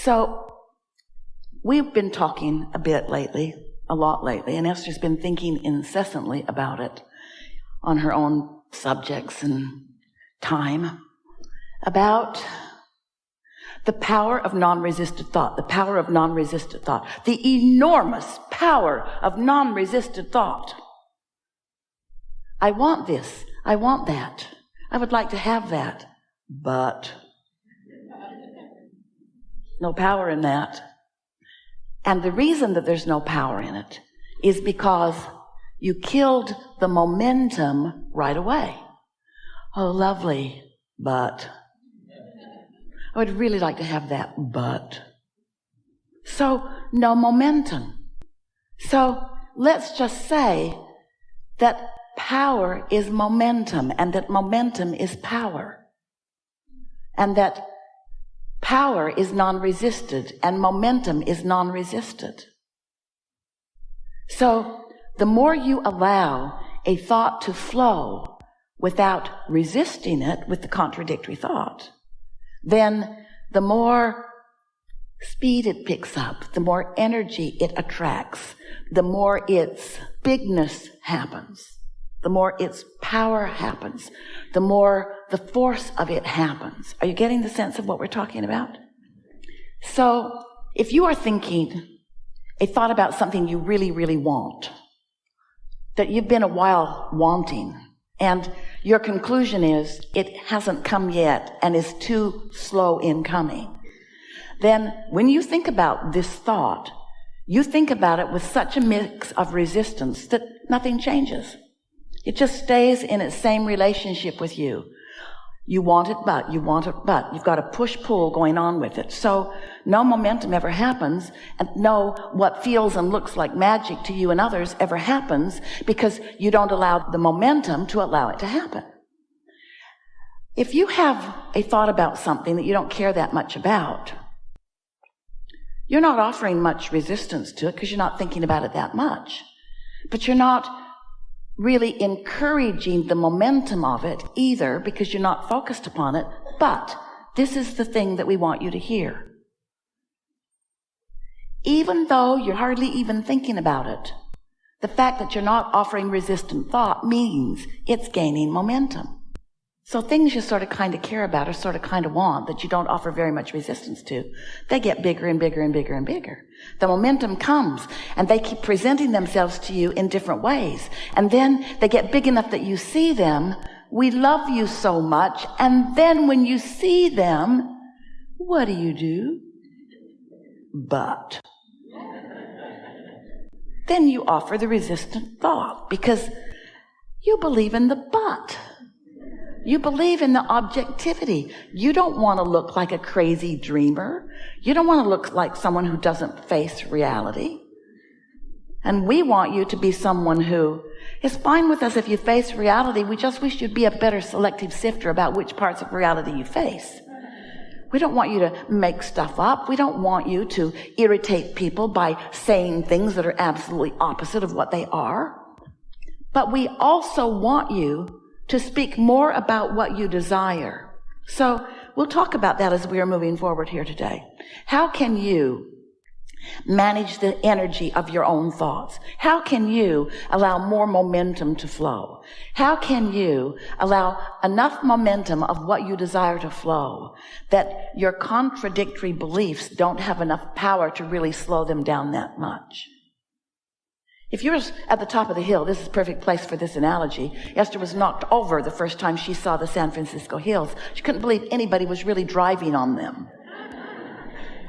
So we've been talking a lot lately, and Esther's been thinking incessantly about it on her own subjects and time, about the power of non-resisted thought, the enormous power of non-resisted thought. I want this, I want that, I would like to have that, but no power in that. And the reason that there's no power in it is because you killed the momentum right away. Oh, lovely, but I would really like to have that, but. So, no momentum. So, let's just say that power is momentum, and that momentum is power. And that power is non-resisted, and momentum is non-resisted. So, the more you allow a thought to flow without resisting it with the contradictory thought, then the more speed it picks up, the more energy it attracts, the more its bigness happens, the more its power happens, the more the force of it happens. Are you getting the sense of what we're talking about? So, if you are thinking a thought about something you really, really want, that you've been a while wanting, and your conclusion is it hasn't come yet and is too slow in coming, then when you think about this thought, you think about it with such a mix of resistance that nothing changes. It just stays in its same relationship with you. You want it, but you've got a push-pull going on with it. So no momentum ever happens, and no what feels and looks like magic to you and others ever happens, because you don't allow the momentum to allow it to happen. If you have a thought about something that you don't care that much about, you're not offering much resistance to it because you're not thinking about it that much. But you're not really encouraging the momentum of it either, because you're not focused upon it. But this is the thing that we want you to hear. Even though you're hardly even thinking about it, the fact that you're not offering resistant thought means it's gaining momentum. So things you sort of kind of care about or sort of kind of want that you don't offer very much resistance to, they get bigger and bigger and bigger and bigger. The momentum comes, and they keep presenting themselves to you in different ways. And then they get big enough that you see them. We love you so much. And then when you see them, what do? But. Then you offer the resistant thought, because you believe in the but. You believe in the objectivity. You don't want to look like a crazy dreamer. You don't want to look like someone who doesn't face reality. And we want you to be someone who is fine with us if you face reality. We just wish you'd be a better selective sifter about which parts of reality you face. We don't want you to make stuff up. We don't want you to irritate people by saying things that are absolutely opposite of what they are. But we also want you to speak more about what you desire. So we'll talk about that as we are moving forward here today. How can you manage the energy of your own thoughts? How can you allow more momentum to flow? How can you allow enough momentum of what you desire to flow that your contradictory beliefs don't have enough power to really slow them down that much? If you're at the top of the hill, this is a perfect place for this analogy. Esther was knocked over the first time she saw the San Francisco hills. She couldn't believe anybody was really driving on them.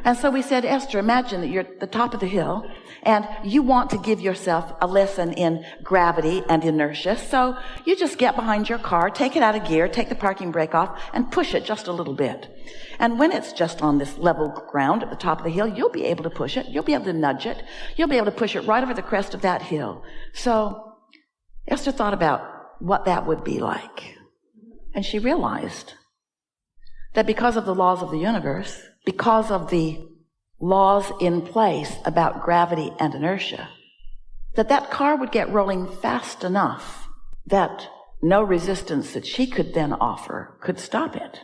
And so we said, Esther, imagine that you're at the top of the hill and you want to give yourself a lesson in gravity and inertia. So you just get behind your car, take it out of gear, take the parking brake off, and push it just a little bit. And when it's just on this level ground at the top of the hill, you'll be able to push it. You'll be able to nudge it. You'll be able to push it right over the crest of that hill. So Esther thought about what that would be like. And she realized that because of the laws of the universe, because of the laws in place about gravity and inertia, that car would get rolling fast enough that no resistance that she could then offer could stop it.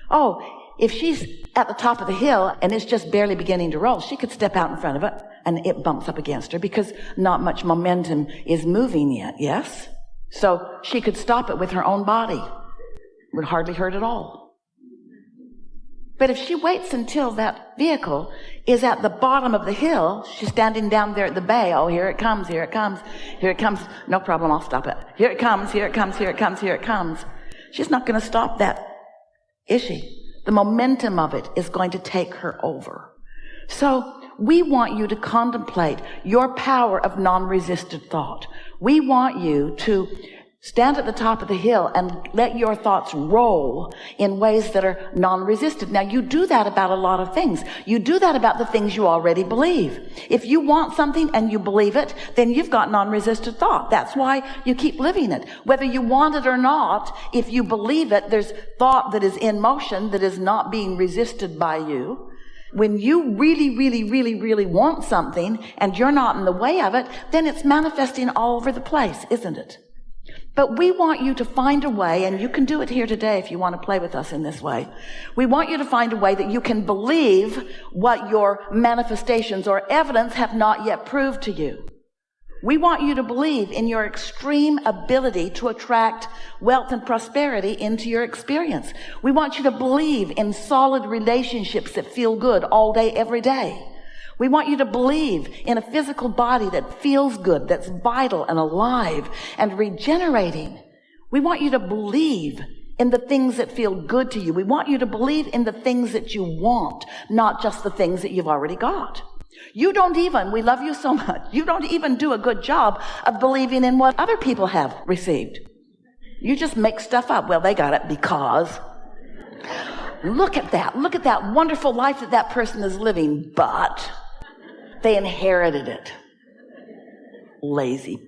Oh, if she's at the top of the hill and it's just barely beginning to roll, she could step out in front of it and it bumps up against her because not much momentum is moving yet, yes? So she could stop it with her own body. Would hardly hurt at all. But if she waits until that vehicle is at the bottom of the hill, she's standing down there at the bay. Oh, here it comes, here it comes, here it comes. No problem, I'll stop it. Here it comes, here it comes, here it comes, here it comes. She's not going to stop that, is she? The momentum of it is going to take her over. So we want you to contemplate your power of non-resisted thought. We want you to stand at the top of the hill and let your thoughts roll in ways that are non-resistant. Now, you do that about a lot of things. You do that about the things you already believe. If you want something and you believe it, then you've got non-resistant thought. That's why you keep living it. Whether you want it or not, if you believe it, there's thought that is in motion that is not being resisted by you. When you really, really, really, really want something and you're not in the way of it, then it's manifesting all over the place, isn't it? But we want you to find a way, and you can do it here today if you want to play with us in this way. We want you to find a way that you can believe what your manifestations or evidence have not yet proved to you. We want you to believe in your extreme ability to attract wealth and prosperity into your experience. We want you to believe in solid relationships that feel good all day, every day. We want you to believe in a physical body that feels good, that's vital and alive and regenerating. We want you to believe in the things that feel good to you. We want you to believe in the things that you want, not just the things that you've already got. We love you so much, you don't even do a good job of believing in what other people have received. You just make stuff up. Well, they got it because look at that wonderful life that person is living, but they inherited it. Lazy.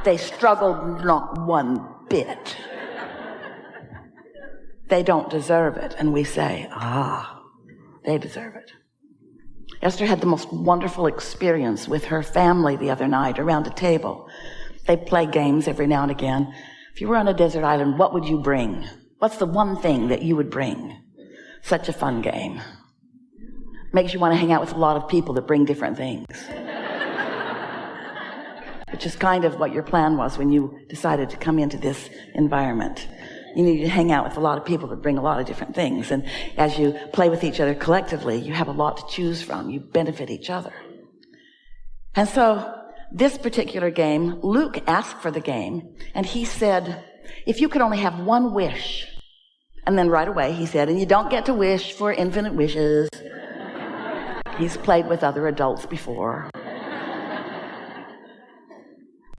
They struggled not one bit. They don't deserve it. And we say, they deserve it. Esther had the most wonderful experience with her family the other night around a table. They play games every now and again. If you were on a desert island, what would you bring? What's the one thing that you would bring? Such a fun game. Makes you want to hang out with a lot of people that bring different things. Which is kind of what your plan was when you decided to come into this environment. You need to hang out with a lot of people that bring a lot of different things. And as you play with each other collectively, you have a lot to choose from. You benefit each other. And so this particular game, Luke asked for the game, and he said, if you could only have one wish. And then right away he said, and you don't get to wish for infinite wishes. He's played with other adults before.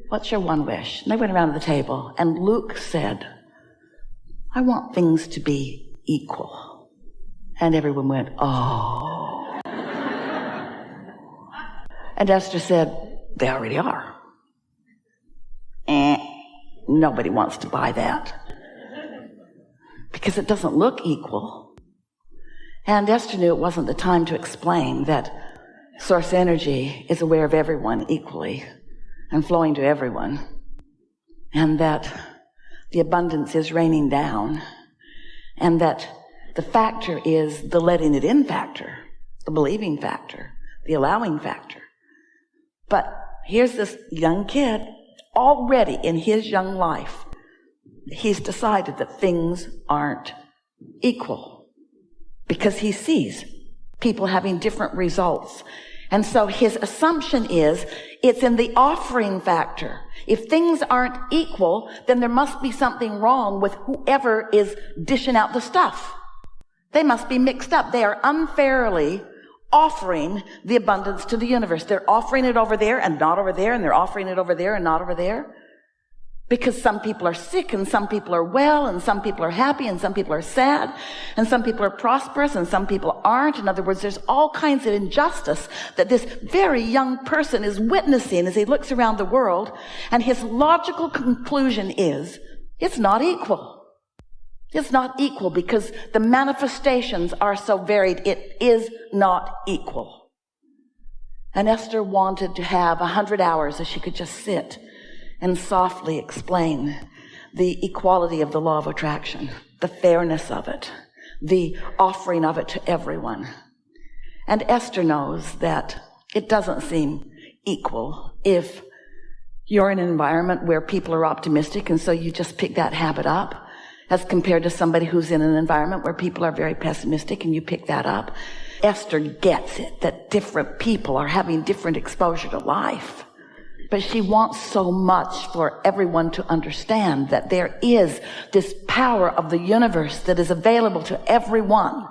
What's your one wish? And they went around to the table, and Luke said, I want things to be equal. And everyone went, oh. And Esther said, they already are. Nobody wants to buy that. Because it doesn't look equal. And Esther knew it wasn't the time to explain that source energy is aware of everyone equally and flowing to everyone. And that the abundance is raining down. And that the factor is the letting it in factor, the believing factor, the allowing factor. But here's this young kid, already in his young life, he's decided that things aren't equal. Because he sees people having different results. And so his assumption is it's in the offering factor. If things aren't equal, then there must be something wrong with whoever is dishing out the stuff. They must be mixed up. They are unfairly offering the abundance to the universe. They're offering it over there and not over there, and they're offering it over there and not over there. Because some people are sick and some people are well and some people are happy and some people are sad and some people are prosperous and some people aren't. In other words, there's all kinds of injustice that this very young person is witnessing as he looks around the world, and his logical conclusion is it's not equal. It's not equal because the manifestations are so varied. It is not equal. And Esther wanted to have 100 hours that she could just sit and softly explain the equality of the law of attraction. the fairness of it, the offering of it to everyone. And Esther knows that it doesn't seem equal if you're in an environment where people are optimistic, and so you just pick that habit up, as compared to somebody who's in an environment where people are very pessimistic and you pick that up. Esther gets it, that different people are having different exposure to life. But she wants so much for everyone to understand that there is this power of the universe that is available to everyone.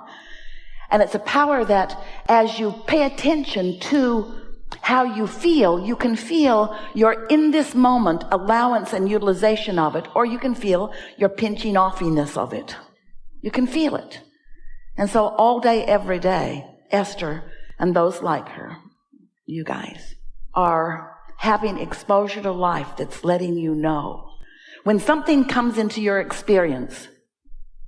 And it's a power that as you pay attention to how you feel, you can feel your in this moment allowance and utilization of it, or you can feel your pinching offiness of it. You can feel it. And so all day, every day, Esther and those like her, you guys, are having exposure to life that's letting you know. When something comes into your experience,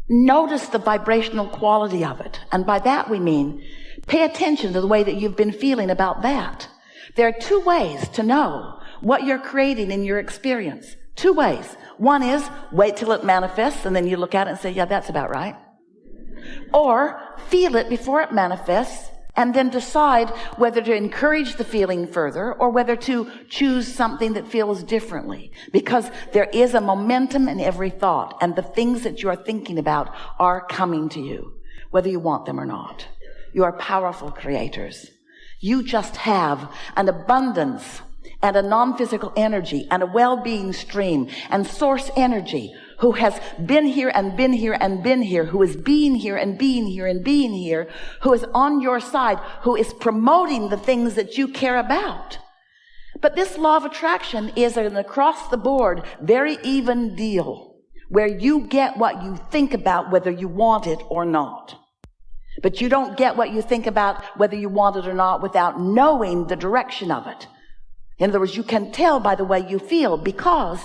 notice the vibrational quality of it. And by that we mean, pay attention to the way that you've been feeling about that. There are two ways to know what you're creating in your experience. Two ways. One is wait till it manifests, and then you look at it and say, yeah, that's about right. Or feel it before it manifests, and then decide whether to encourage the feeling further or whether to choose something that feels differently. Because there is a momentum in every thought, and the things that you are thinking about are coming to you, whether you want them or not. You are powerful creators. You just have an abundance and a non-physical energy and a well-being stream and source energy who has been here and been here and been here, who is being here and being here and being here, who is on your side, who is promoting the things that you care about. But this law of attraction is an across-the-board, very even deal, where you get what you think about whether you want it or not. But you don't get what you think about whether you want it or not without knowing the direction of it. In other words, you can tell by the way you feel, because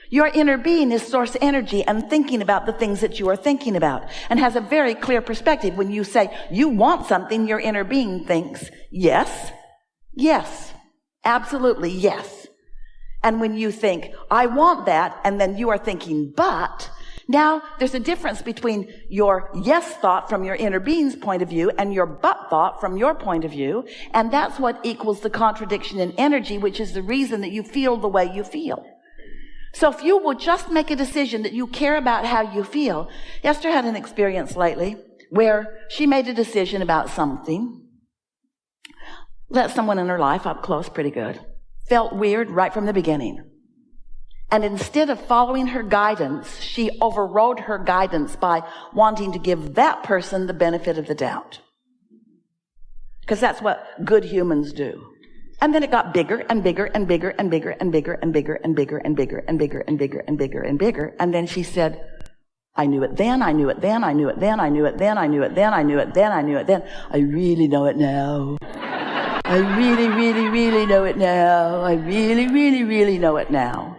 your inner being is source energy and thinking about the things that you are thinking about, and has a very clear perspective. When you say you want something, your inner being thinks, yes, yes, absolutely yes. And when you think, I want that, and then you are thinking, but... Now, there's a difference between your yes thought from your inner being's point of view and your but thought from your point of view. And that's what equals the contradiction in energy, which is the reason that you feel the way you feel. So if you will just make a decision that you care about how you feel. Esther had an experience lately where she made a decision about something. Let someone in her life up close pretty good. Felt weird right from the beginning. And instead of following her guidance, she overrode her guidance by wanting to give that person the benefit of the doubt. Because that's what good humans do. And then it got bigger and bigger and bigger and bigger and bigger and bigger and bigger and bigger and bigger and bigger and bigger and bigger. And then she said, I knew it then, I knew it then, I knew it then, I knew it then, I knew it then, I knew it then, I knew it then. I really know it now. I really, really, really know it now. I really, really, really know it now.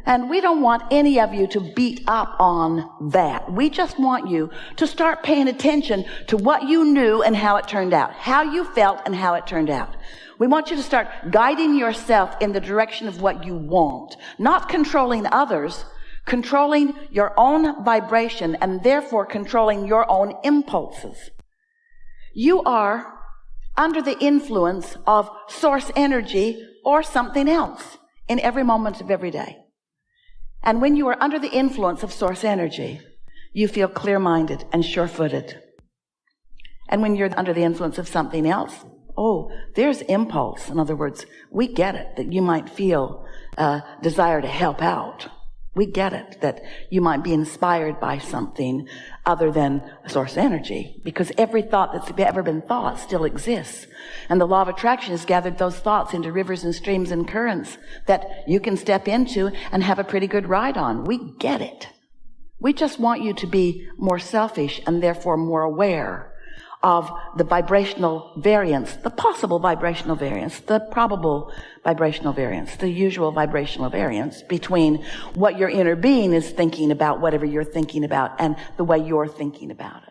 And we don't want any of you to beat up on that. We just want you to start paying attention to what you knew and how it turned out, how you felt and how it turned out. We want you to start guiding yourself in the direction of what you want, not controlling others, controlling your own vibration and therefore controlling your own impulses. You are under the influence of source energy or something else in every moment of every day. And when you are under the influence of source energy, you feel clear-minded and sure-footed. And when you're under the influence of something else, there's impulse. In other words, we get it, that you might feel a desire to help out. We get it, that you might be inspired by something other than source energy, because every thought that's ever been thought still exists. And the law of attraction has gathered those thoughts into rivers and streams and currents that you can step into and have a pretty good ride on. We get it. We just want you to be more selfish and therefore more aware of the vibrational variance, the possible vibrational variance, the probable vibrational variance, the usual vibrational variance between what your inner being is thinking about, whatever you're thinking about, and the way you're thinking about it.